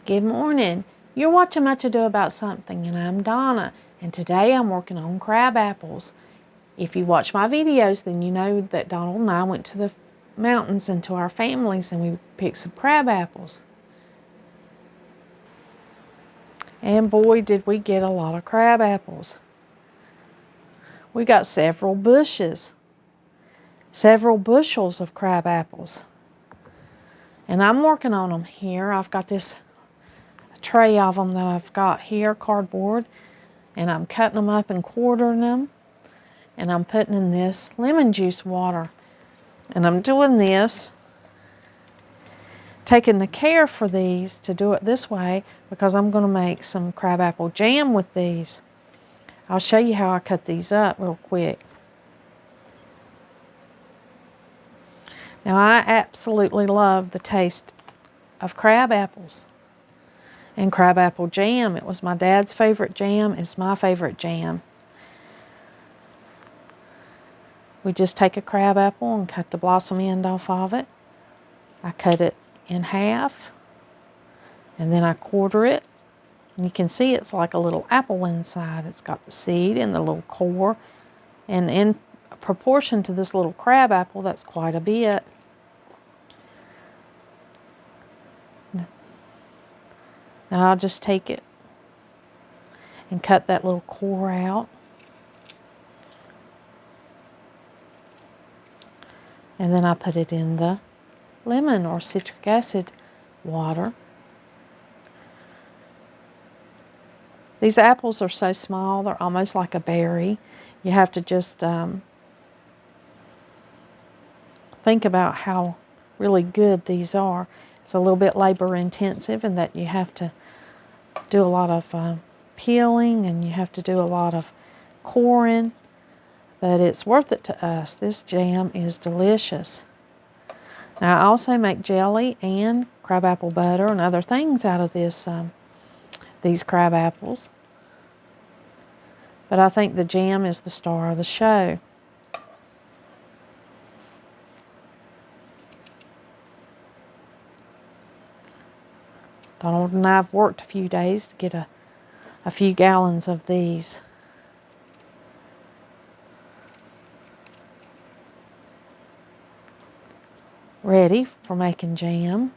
Good morning. You're watching Much Ado About Something, and I'm Donna, and today I'm working on crab apples. If you watch my videos, then you know that Donald and I went to the mountains and to our families and we picked some crab apples. And boy, did we get a lot of crab apples. We got several bushels of crab apples. And I'm working on them here. I've got this tray of them that I've got here, cardboard, and I'm cutting them up and quartering them, and I'm putting in this lemon juice water. And I'm doing this, taking the care for these to do it this way because I'm going to make some crabapple jam with these. I'll show you how I cut these up real quick. Now I absolutely love the taste of crab apples and crabapple jam. It was my dad's favorite jam. It's my favorite jam. We just take a crab apple and cut the blossom end off of it. I cut it in half and then I quarter it. And you can see it's like a little apple inside. It's got the seed and the little core. And in proportion to this little crab apple, that's quite a bit. Now I'll just take it and cut that little core out. And then I put it in the lemon or citric acid water. These apples are so small, they're almost like a berry. You have to just think about how really good these are. It's a little bit labor intensive in that you have to do a lot of peeling and you have to do a lot of coring, but it's worth it to us. This jam is delicious. Now I also make jelly and crabapple butter and other things out of these crab apples. But I think the jam is the star of the show. Donald and I have worked a few days to get a few gallons of these. Ready for making jam.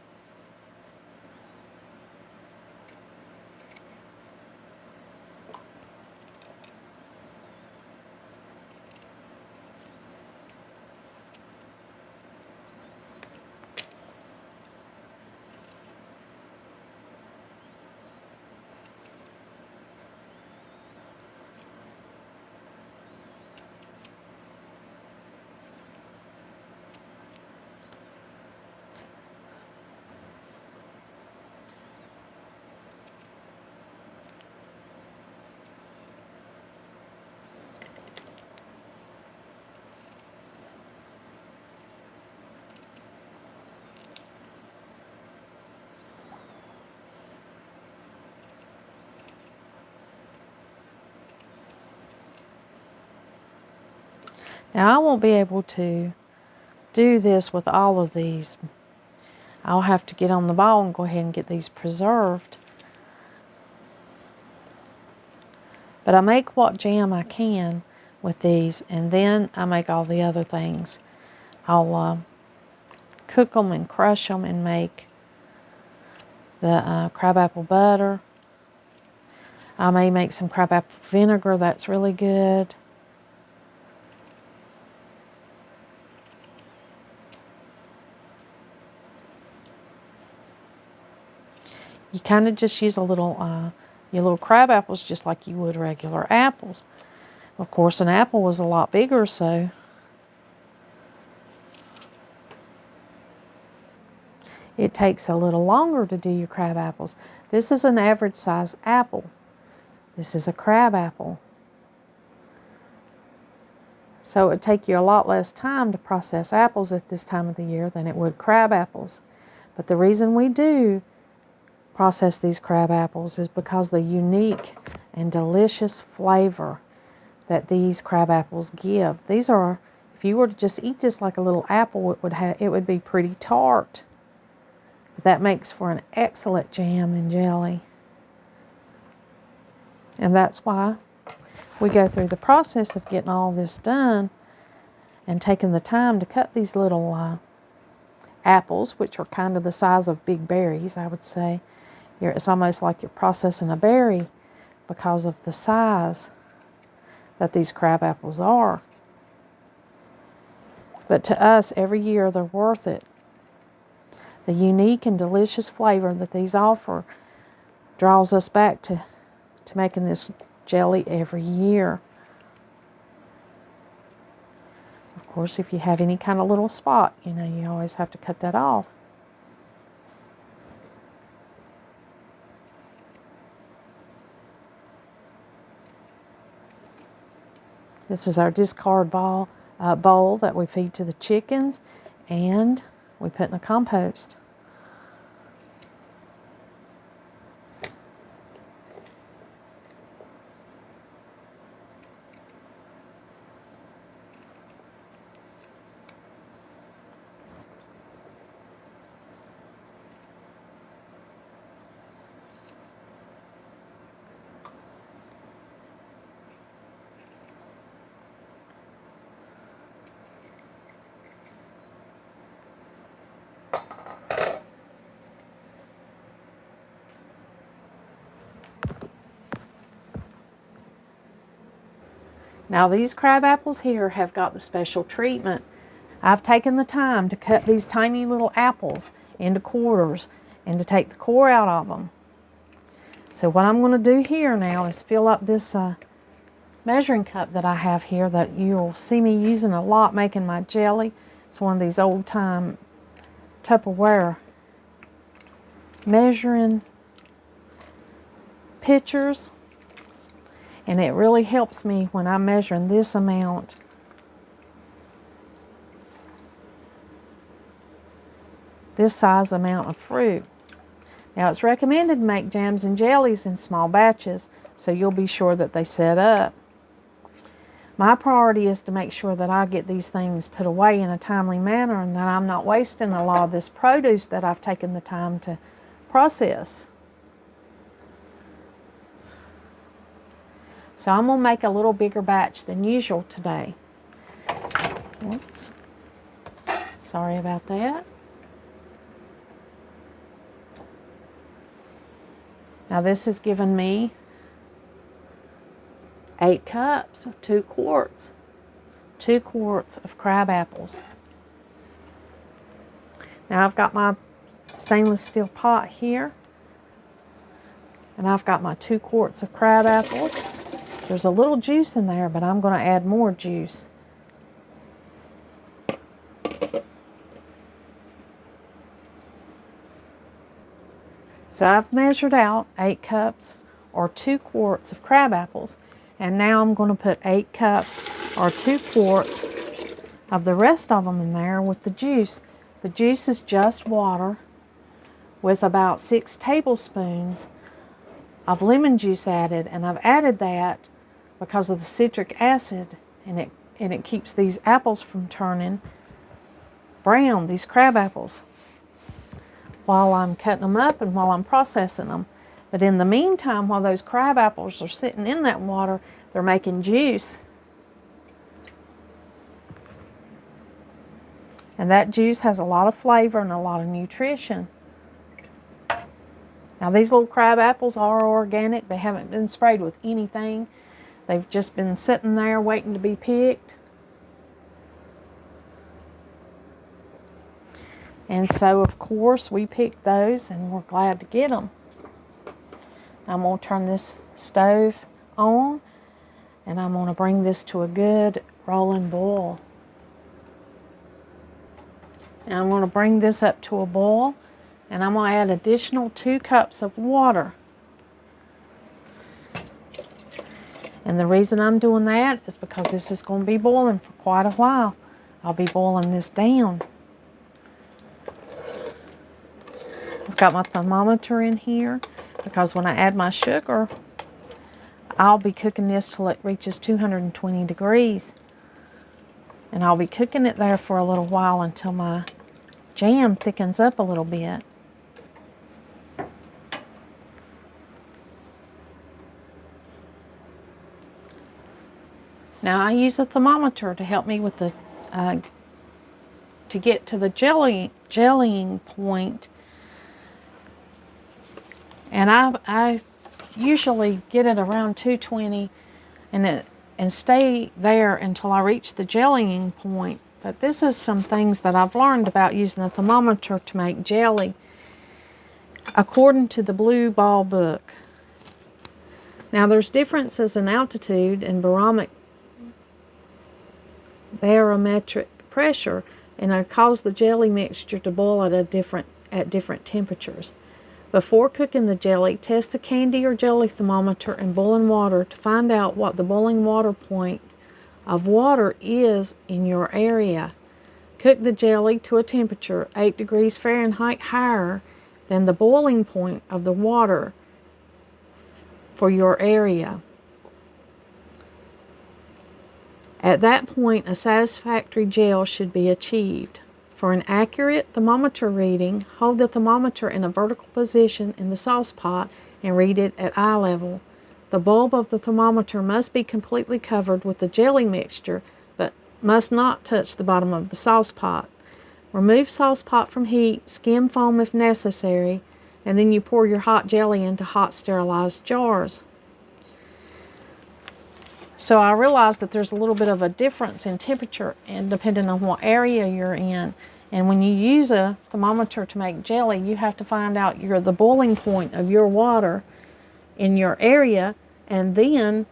Now I won't be able to do this with all of these. I'll have to get on the ball and go ahead and get these preserved. But I make what jam I can with these, and then I make all the other things. I'll cook them and crush them and make the crabapple butter. I may make some crabapple vinegar. That's really good. You kind of just use your little crab apples just like you would regular apples. Of course, an apple was a lot bigger, so it takes a little longer to do your crab apples. This is an average size apple. This is a crab apple. So it would take you a lot less time to process apples at this time of the year than it would crab apples. But the reason we do process these crab apples is because the unique and delicious flavor that these crab apples give. These are, if you were to just eat this like a little apple, it would be pretty tart. But that makes for an excellent jam and jelly. And that's why we go through the process of getting all this done and taking the time to cut these little apples, which are kind of the size of big berries, I would say. It's almost like you're processing a berry because of the size that these crab apples are. But to us, every year they're worth it. The unique and delicious flavor that these offer draws us back to making this jelly every year. Of course, if you have any kind of little spot, you always have to cut that off. This is our discard bowl that we feed to the chickens, and we put in the compost. Now these crab apples here have got the special treatment. I've taken the time to cut these tiny little apples into quarters and to take the core out of them. So what I'm going to do here now is fill up this measuring cup that I have here that you'll see me using a lot making my jelly. It's one of these old time Tupperware measuring pitchers. And it really helps me when I'm measuring this amount. This size amount of fruit. Now it's recommended to make jams and jellies in small batches, so you'll be sure that they set up. My priority is to make sure that I get these things put away in a timely manner and that I'm not wasting a lot of this produce that I've taken the time to process. So I'm going to make a little bigger batch than usual today. Whoops. Sorry about that. Now this has given me 8 cups, 2 quarts. 2 quarts of crab apples. Now I've got my stainless steel pot here. And I've got my 2 quarts of crab apples. There's a little juice in there, but I'm going to add more juice. So I've measured out 8 cups or 2 quarts of crab apples, and now I'm going to put 8 cups or 2 quarts of the rest of them in there with the juice. The juice is just water with about 6 tablespoons of lemon juice added, and I've added that because of the citric acid, and it keeps these apples from turning brown, these crab apples, while I'm cutting them up and while I'm processing them. But in the meantime, while those crab apples are sitting in that water, they're making juice. And that juice has a lot of flavor and a lot of nutrition. Now these little crab apples are organic. They haven't been sprayed with anything. They've just been sitting there waiting to be picked. And so, of course, we picked those and we're glad to get them. I'm going to turn this stove on and I'm going to bring this to a good rolling boil. And I'm going to bring this up to a boil and I'm going to add additional 2 cups of water. And the reason I'm doing that is because this is going to be boiling for quite a while. I'll be boiling this down. I've got my thermometer in here because when I add my sugar, I'll be cooking this till it reaches 220 degrees. And I'll be cooking it there for a little while until my jam thickens up a little bit. Now I use a thermometer to help me with the to get to the jellying point, and I usually get it around 220 and stay there until I reach the jellying point. But this is some things that I've learned about using a thermometer to make jelly according to the Blue Ball book. Now there's differences in altitude and barometric pressure, and they cause the jelly mixture to boil at different temperatures. Before cooking the jelly, test the candy or jelly thermometer in boiling water to find out what the boiling water point of water is in your area. Cook the jelly to a temperature 8 degrees Fahrenheit higher than the boiling point of the water for your area. At that point, a satisfactory gel should be achieved. For an accurate thermometer reading, hold the thermometer in a vertical position in the sauce pot and read it at eye level. The bulb of the thermometer must be completely covered with the jelly mixture, but must not touch the bottom of the sauce pot. Remove sauce pot from heat, skim foam if necessary, and then you pour your hot jelly into hot sterilized jars. So I realized that there's a little bit of a difference in temperature and depending on what area you're in. And when you use a thermometer to make jelly, you have to find out the boiling point of your water in your area, and then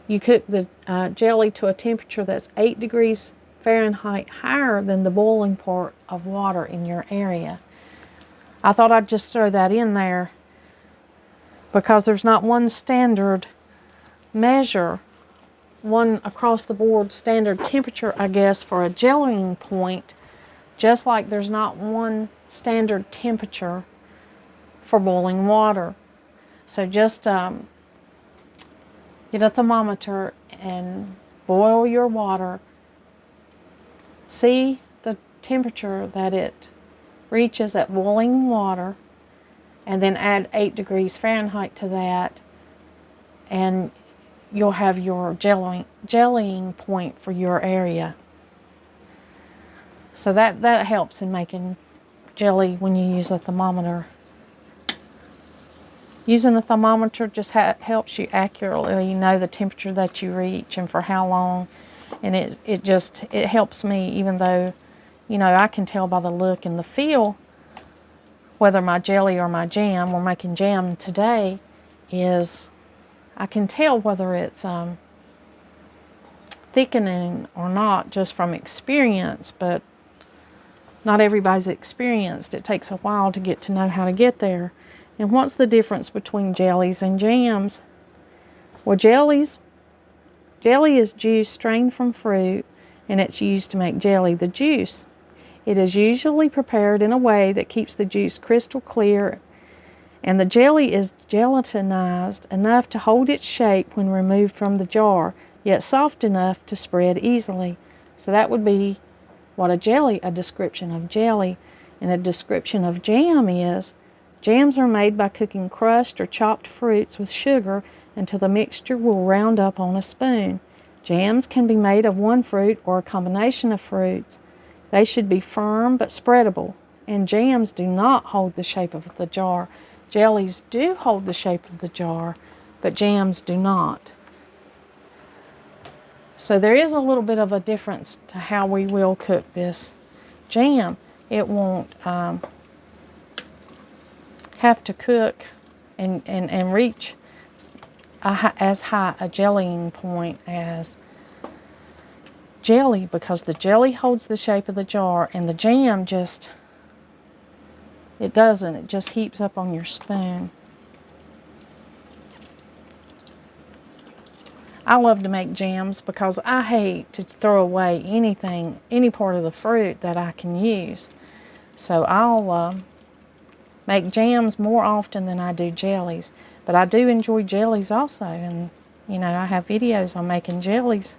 you cook the jelly to a temperature that's 8 degrees Fahrenheit higher than the boiling point of water in your area. I thought I'd just throw that in there because there's not one standard measure, one across the board standard temperature, I guess, for a jellying point, just like there's not one standard temperature for boiling water. So just get a thermometer and boil your water. See the temperature that it reaches at boiling water, and then add 8 degrees Fahrenheit to that, and you'll have your jellying point for your area. So that helps in making jelly when you use a thermometer. Using a thermometer just helps you accurately know the temperature that you reach and for how long. And it helps me, even though, I can tell by the look and the feel whether my jelly or my jam, we're making jam today, I can tell whether it's thickening or not just from experience, but not everybody's experienced. It takes a while to get to know how to get there. And what's the difference between jellies and jams? Well, jelly is juice strained from fruit, and it's used to make jelly, the juice. It is usually prepared in a way that keeps the juice crystal clear, and the jelly is gelatinized enough to hold its shape when removed from the jar, yet soft enough to spread easily. So that would be what a description of jelly. And a description of jam is, jams are made by cooking crushed or chopped fruits with sugar until the mixture will round up on a spoon. Jams can be made of one fruit or a combination of fruits. They should be firm but spreadable, and jams do not hold the shape of the jar. Jellies do hold the shape of the jar, but jams do not. So there is a little bit of a difference to how we will cook this jam. It won't have to cook and reach as high a jellying point as jelly, because the jelly holds the shape of the jar and the jam it doesn't. It just heaps up on your spoon. I love to make jams because I hate to throw away any part of the fruit that I can use. So I'll make jams more often than I do jellies. But I do enjoy jellies also, and I have videos on making jellies.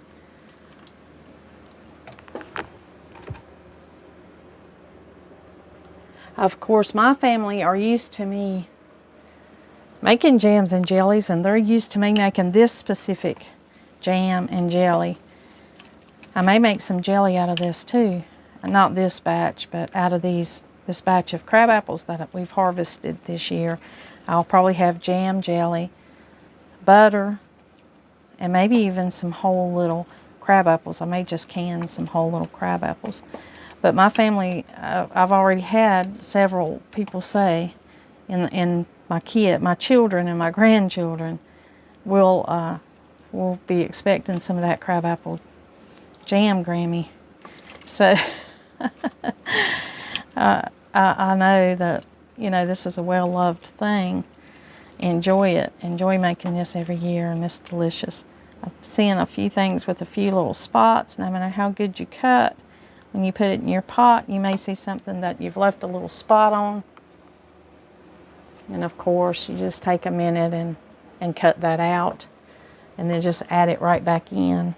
Of course, my family are used to me making jams and jellies, and they're used to me making this specific jam and jelly. I may make some jelly out of this too. Not this batch, but out of this batch of crab apples that we've harvested this year. I'll probably have jam, jelly, butter, and maybe even some whole little crab apples. I may just can some whole little crab apples. But my family, I've already had several people say, and my children and my grandchildren will be expecting some of that crabapple jam, Grammy. So I know that, you know, this is a well-loved thing. Enjoy it. Enjoy making this every year, and it's delicious. I'm seeing a few things with a few little spots. No matter how good you cut, when you put it in your pot, you may see something that you've left a little spot on. And of course, you just take a minute and cut that out, and then just add it right back in.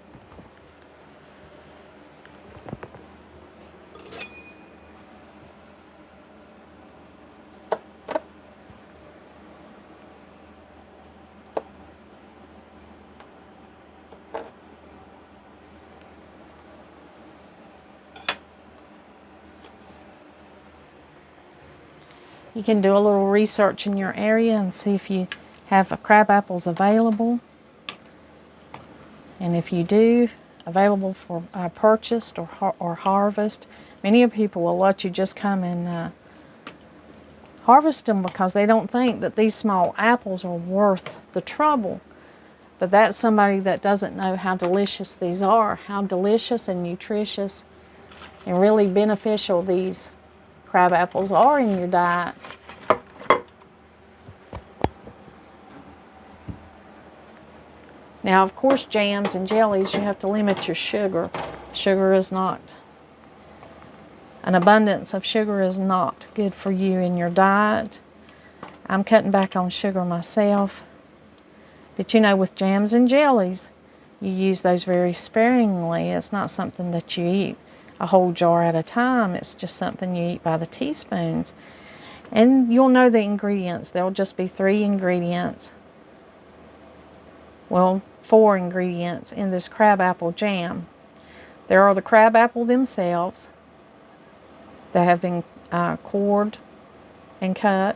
You can do a little research in your area and see if you have crab apples available. And if you do, available for purchased or harvest. Many people will let you just come and harvest them because they don't think that these small apples are worth the trouble. But that's somebody that doesn't know how delicious these are, how delicious and nutritious and really beneficial these crab apples are in your diet. Now, of course, jams and jellies, you have to limit your sugar. An abundance of sugar is not good for you in your diet. I'm cutting back on sugar myself. But you know, with jams and jellies, you use those very sparingly. It's not something that you eat a whole jar at a time. It's just something you eat by the teaspoons. And you'll know the ingredients. There'll just be 3 ingredients. Well, 4 ingredients in this crabapple jam. There are the crabapple themselves that have been cored and cut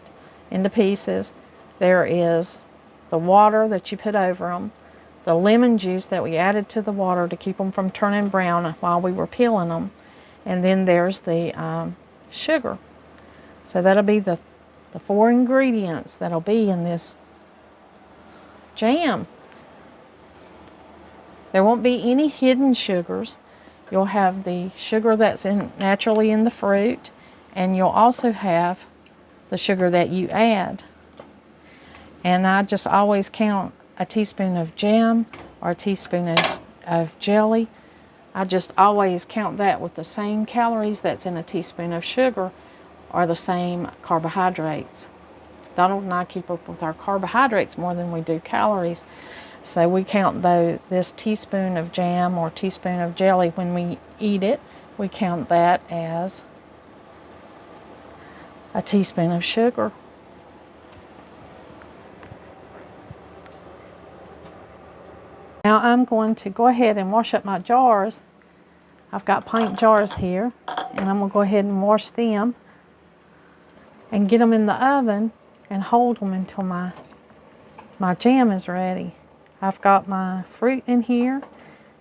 into pieces. There is the water that you put over them, the lemon juice that we added to the water to keep them from turning brown while we were peeling them, and then there's the sugar. So that'll be the 4 ingredients that'll be in this jam. There won't be any hidden sugars. You'll have the sugar that's naturally in the fruit, and you'll also have the sugar that you add. And I just always count a teaspoon of jam or a teaspoon of jelly. I just always count that with the same calories that's in a teaspoon of sugar or the same carbohydrates. Donald and I keep up with our carbohydrates more than we do calories. So we count this teaspoon of jam or teaspoon of jelly when we eat it. We count that as a teaspoon of sugar. Now I'm going to go ahead and wash up my jars. I've got pint jars here, and I'm going to go ahead and wash them and get them in the oven and hold them until my jam is ready. I've got my fruit in here,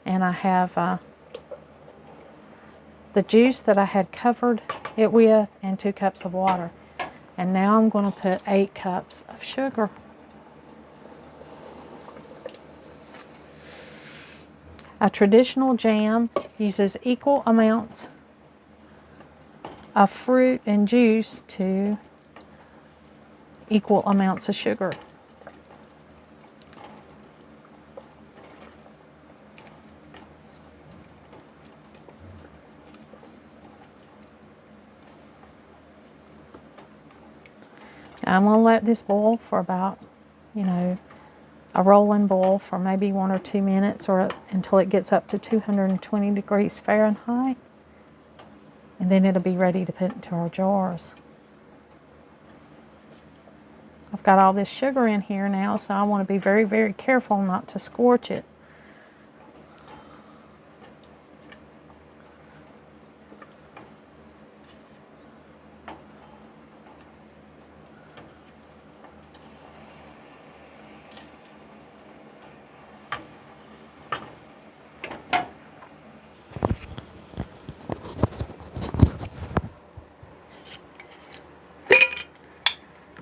and I have the juice that I had covered it with and 2 cups of water. And now I'm going to put 8 cups of sugar. A traditional jam uses equal amounts of fruit and juice to equal amounts of sugar. I'm going to let this boil for about, a rolling boil for maybe 1 or 2 minutes or until it gets up to 220 degrees Fahrenheit. And then it'll be ready to put into our jars. I've got all this sugar in here now, so I want to be very, very careful not to scorch it.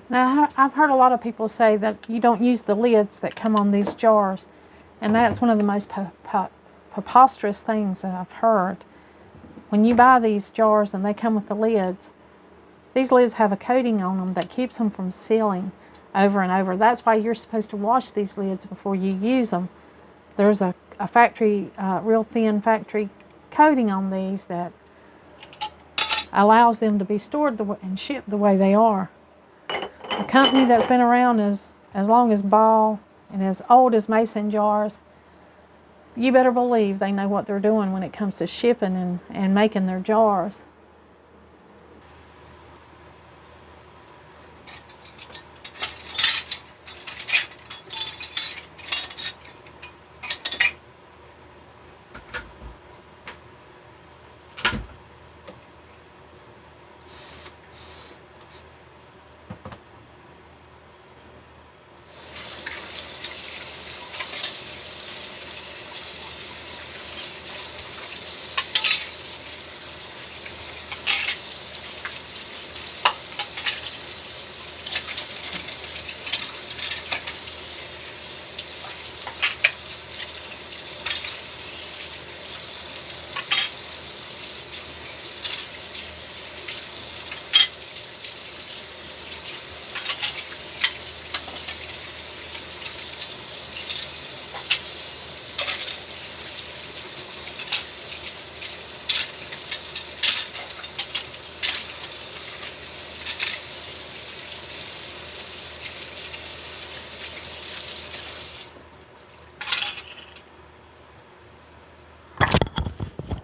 Now, I've heard a lot of people say that you don't use the lids that come on these jars, and that's one of the most preposterous things that I've heard. When you buy these jars and they come with the lids, these lids have a coating on them that keeps them from sealing over and over. That's why you're supposed to wash these lids before you use them. There's a factory, real thin factory coating on these that allows them to be stored and shipped the way they are. A company that's been around as long as Ball and as old as Mason jars, you better believe they know what they're doing when it comes to shipping and making their jars.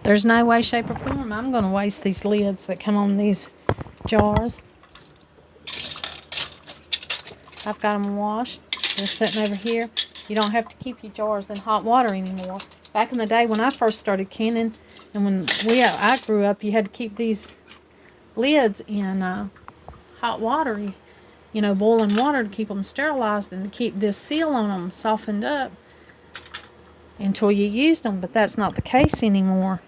There's no way, shape, or form I'm going to waste these lids that come on these jars. I've got them washed. They're sitting over here. You don't have to keep your jars in hot water anymore. Back in the day when I first started canning, and when I grew up, you had to keep these lids in hot water, boiling water to keep them sterilized and to keep this seal on them softened up until you used them, but that's not the case anymore.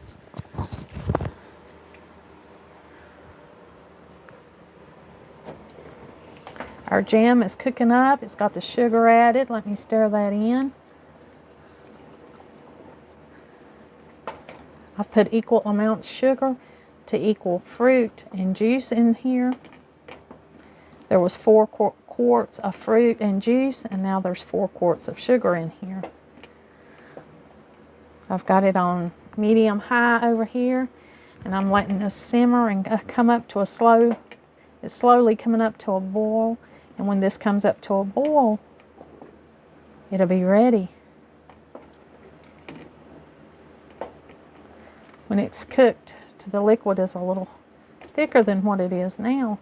Our jam is cooking up. It's got the sugar added. Let me stir that in. I've put equal amounts of sugar to equal fruit and juice in here. There was 4 quarts of fruit and juice, and now there's 4 quarts of sugar in here. I've got it on medium-high over here, and I'm letting this simmer and come up to it's slowly coming up to a boil. And when this comes up to a boil, it'll be ready. When it's cooked to the liquid is a little thicker than what it is now.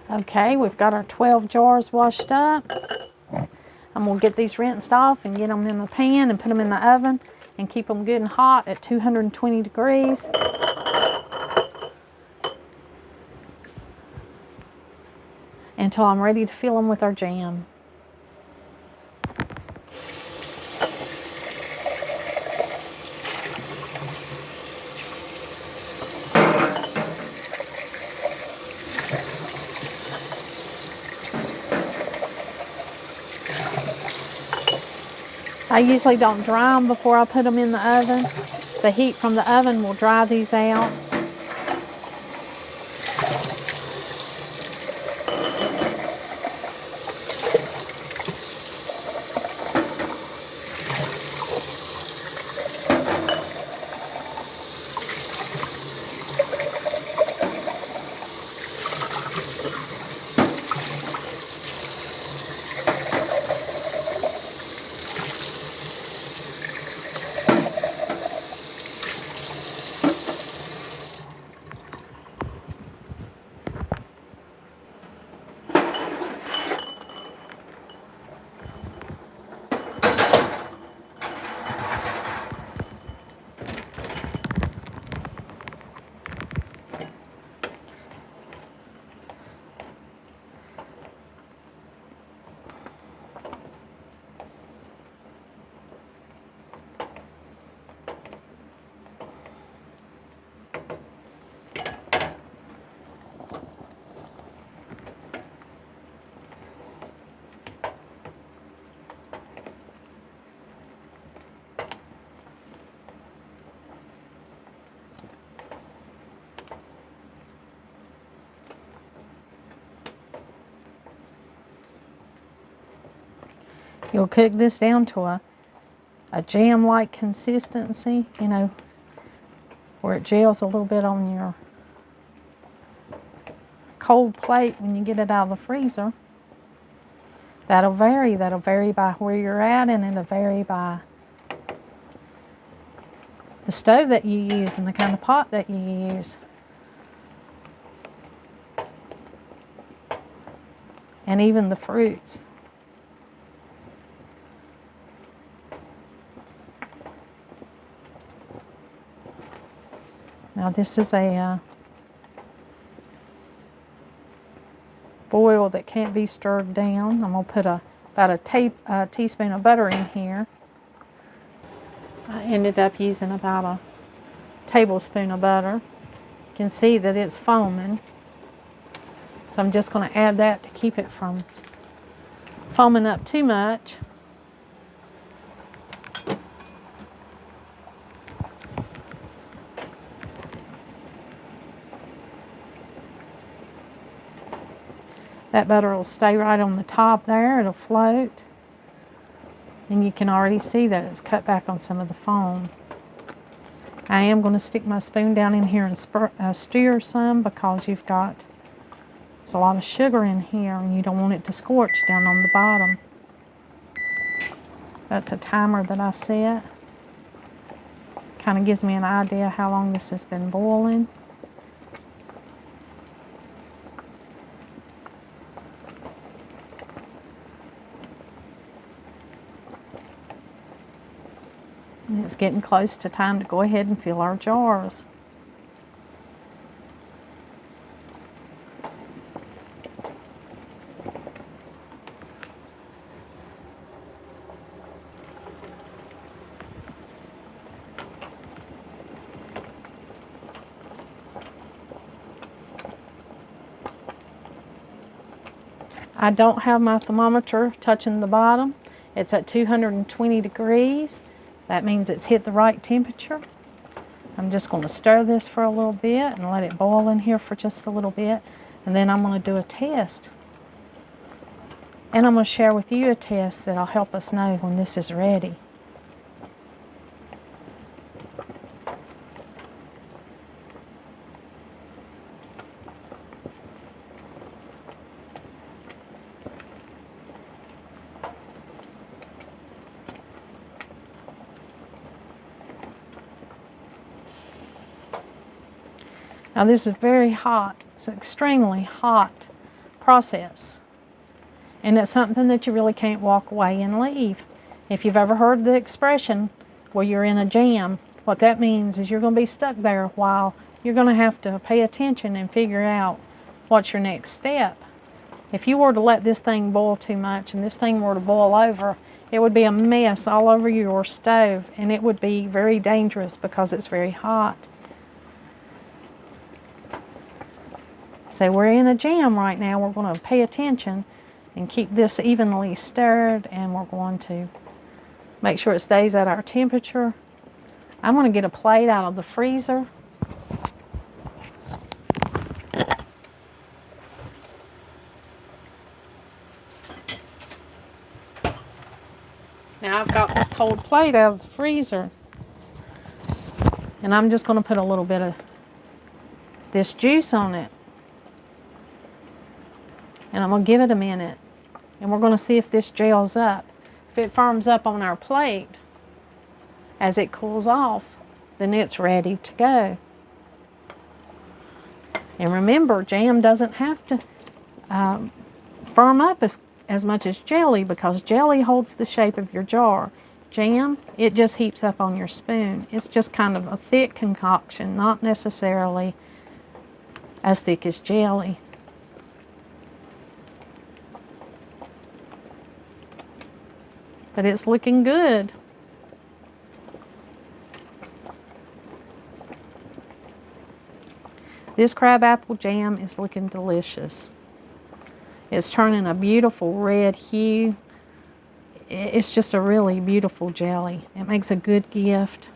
Okay, we've got our 12 jars washed up. I'm going to get these rinsed off and get them in the pan and put them in the oven and keep them good and hot at 220 degrees. Until I'm ready to fill them with our jam. I usually don't dry them before I put them in the oven. The heat from the oven will dry these out. You'll cook this down to a jam-like consistency, you know, where it gels a little bit on your cold plate when you get it out of the freezer. That'll vary by where you're at, and it'll vary by the stove that you use and the kind of pot that you use. And even the fruits. Now this is a boil that can't be stirred down. I'm going to put about a teaspoon of butter in here. I ended up using about a tablespoon of butter. You can see that it's foaming. So I'm just going to add that to keep it from foaming up too much. That butter will stay right on the top there. It'll float. And you can already see that it's cut back on some of the foam. I am going to stick my spoon down in here and stir some, because there's a lot of sugar in here and you don't want it to scorch down on the bottom. That's a timer that I set. Kind of gives me an idea how long this has been boiling. And it's getting close to time to go ahead and fill our jars. I don't have my thermometer touching the bottom. It's at 220 degrees. That means it's hit the right temperature. I'm just going to stir this for a little bit and let it boil in here for just a little bit. And then I'm going to do a test. And I'm going to share with you a test that'll help us know when this is ready. Now this is very hot. It's an extremely hot process. And it's something that you really can't walk away and leave. If you've ever heard the expression, well, you're in a jam, what that means is you're going to be stuck there a while. You're going to have to pay attention and figure out what's your next step. If you were to let this thing boil too much and this thing were to boil over, it would be a mess all over your stove, and it would be very dangerous because it's very hot. So we're in a jam right now. We're going to pay attention and keep this evenly stirred, and we're going to make sure it stays at our temperature. I'm going to get a plate out of the freezer. Now I've got this cold plate out of the freezer, and I'm just going to put a little bit of this juice on it. And I'm going to give it a minute, and we're going to see if this gels up. If it firms up on our plate as it cools off, then it's ready to go. And remember, jam doesn't have to firm up as much as jelly, because jelly holds the shape of your jar. Jam, it just heaps up on your spoon. It's just kind of a thick concoction, not necessarily as thick as jelly. But it's looking good. This crabapple jam is looking delicious. It's turning a beautiful red hue. It's just a really beautiful jelly. It makes a good gift.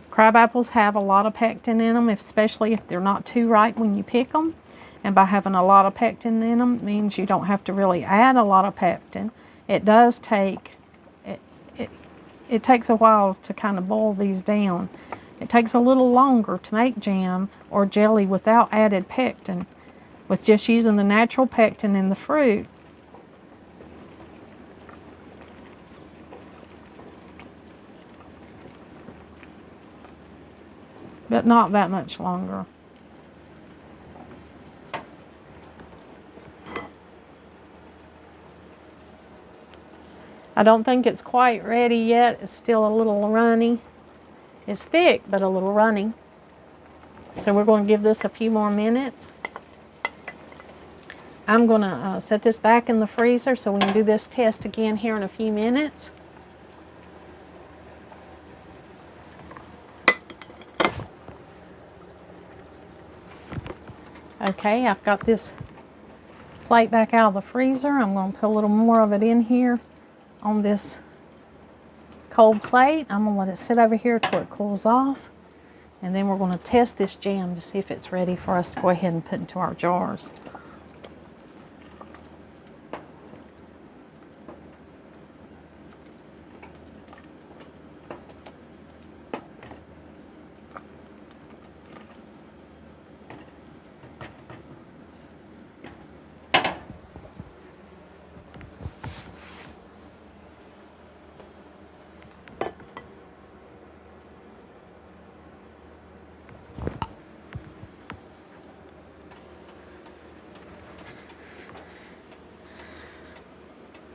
Crabapples have a lot of pectin in them, especially if they're not too ripe when you pick them. And by having a lot of pectin in them means you don't have to really add a lot of pectin. It does take, it takes a while to kind of boil these down. It takes a little longer to make jam or jelly without added pectin, with just using the natural pectin in the fruit. But not that much longer. I don't think it's quite ready yet. It's still a little runny. It's thick, but a little runny. So we're going to give this a few more minutes. I'm going to set this back in the freezer so we can do this test again here in a few minutes. Okay, I've got this plate back out of the freezer. I'm going to put a little more of it in here on this cold plate. I'm going to let it sit over here till it cools off. And then we're going to test this jam to see if it's ready for us to go ahead and put into our jars.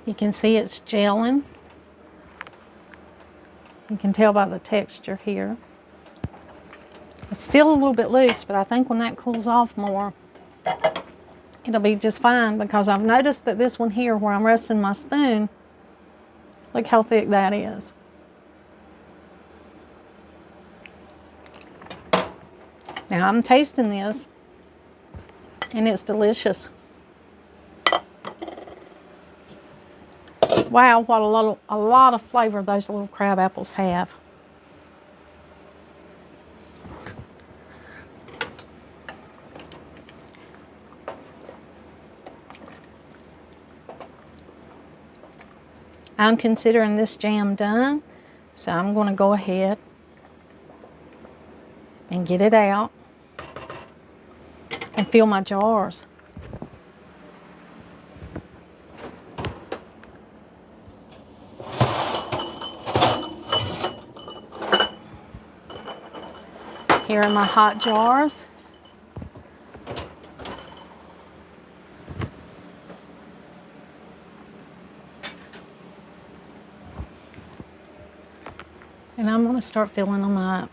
You can see it's gelling. You can tell by the texture here. It's still a little bit loose, but I think when that cools off more, it'll be just fine, because I've noticed that this one here where I'm resting my spoon, look how thick that is. Now I'm tasting this, and it's delicious. Wow, what a lot of flavor those little crab apples have. I'm considering this jam done, so I'm going to go ahead and get it out and fill my jars. Here are my hot jars. And I'm going to start filling them up.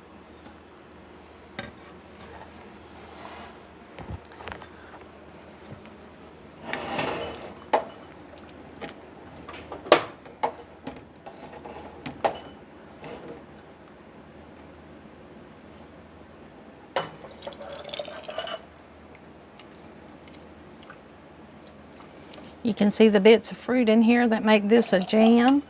You can see the bits of fruit in here that make this a jam.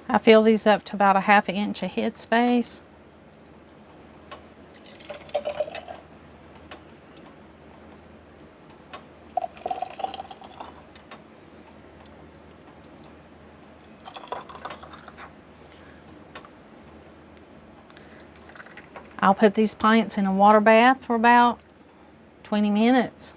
I fill these up to about a ½ inch of head space. I'll put these pints in a water bath for about 20 minutes.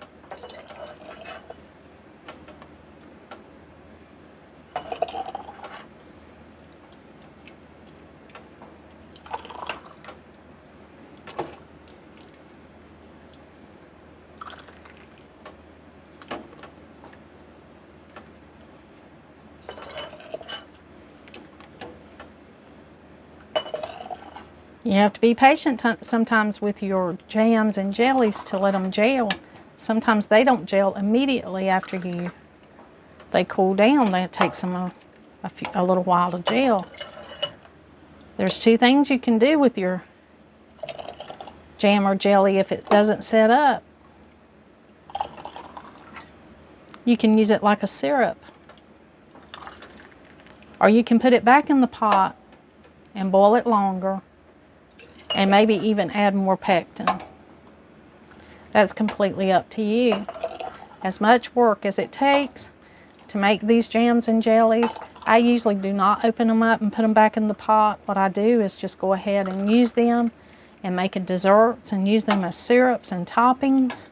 You have to be patient sometimes with your jams and jellies to let them gel. Sometimes they don't gel immediately after they cool down. It takes them a little while to gel. There's two things you can do with your jam or jelly if it doesn't set up. You can use it like a syrup, or you can put it back in the pot and boil it longer, and maybe even add more pectin. That's completely up to you. As much work as it takes to make these jams and jellies, I usually do not open them up and put them back in the pot. What I do is just go ahead and use them and make desserts and use them as syrups and toppings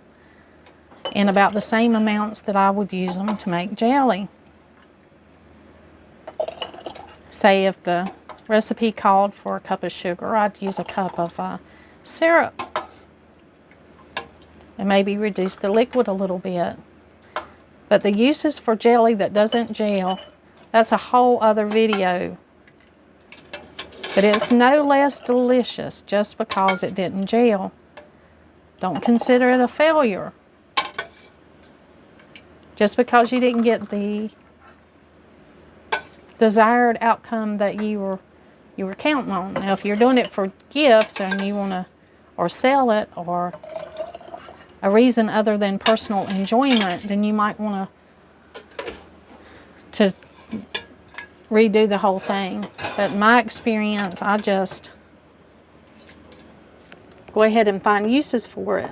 in about the same amounts that I would use them to make jelly. Say if the recipe called for a cup of sugar, I'd use a cup of syrup and maybe reduce the liquid a little bit. But the uses for jelly that doesn't gel, that's a whole other video. But it's no less delicious just because it didn't gel. Don't consider it a failure. Just because you didn't get the desired outcome that you were counting on. Now, if you're doing it for gifts and you want to, or sell it, or a reason other than personal enjoyment, then you might want to redo the whole thing. But in my experience, I just go ahead and find uses for it.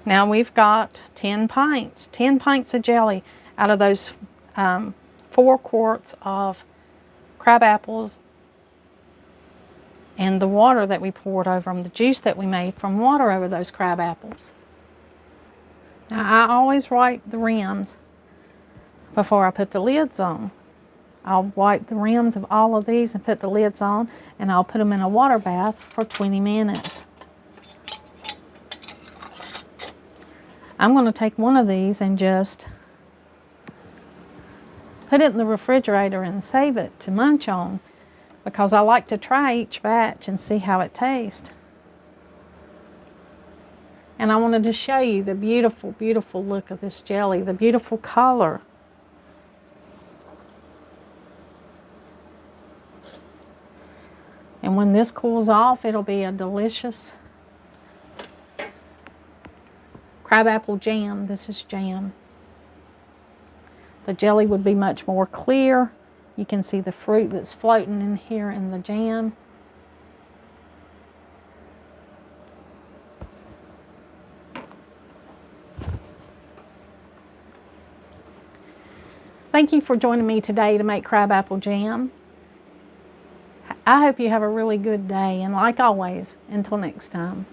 Now we've got 10 pints of jelly out of those 4 quarts of crab apples and the water that we poured over them, the juice that we made from water over those crab apples. Now I always wipe the rims before I put the lids on. I'll wipe the rims of all of these and put the lids on, and I'll put them in a water bath for 20 minutes. I'm going to take one of these and just put it in the refrigerator and save it to munch on, because I like to try each batch and see how it tastes. And I wanted to show you the beautiful, beautiful look of this jelly, the beautiful color. And when this cools off, it'll be a delicious crabapple jam. This is jam. The jelly would be much more clear. You can see the fruit that's floating in here in the jam. Thank you for joining me today to make crabapple jam. I hope you have a really good day, and like always, until next time.